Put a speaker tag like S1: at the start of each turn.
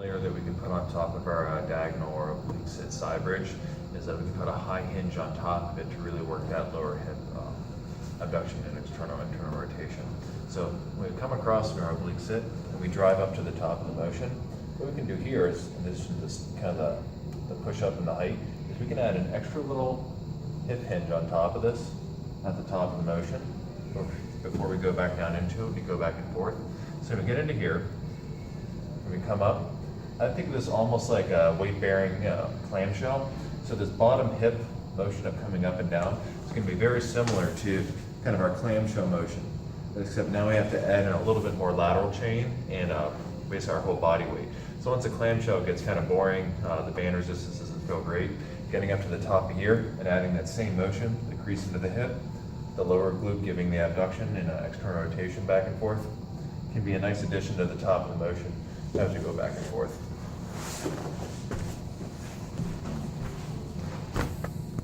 S1: layer that we can put on top of our diagonal or oblique sit side bridge is that we can put a high hinge on top of it to really work that lower hip abduction and internal rotation. So when we come across from our oblique sit and we drive up to the top of the motion, what we can do here is, in addition to this kind of the push up and the height, is we can add an extra little hip hinge on top of this at the top of the motion before we go back down into it. We go back and forth. So we get into here, and we come up. I think of this almost like a weight-bearing clamshell. So this bottom hip motion of coming up and down is going to be very similar to kind of our clamshell motion, except now we have to add in a little bit more lateral chain and basically our whole body weight. So once the clamshell gets kind of boring, the band resistance doesn't feel great, getting up to the top of here and adding that same motion, the crease into the hip, the lower glute giving the abduction and external rotation back and forth, can be a nice addition to the top of the motion as we go back and forth.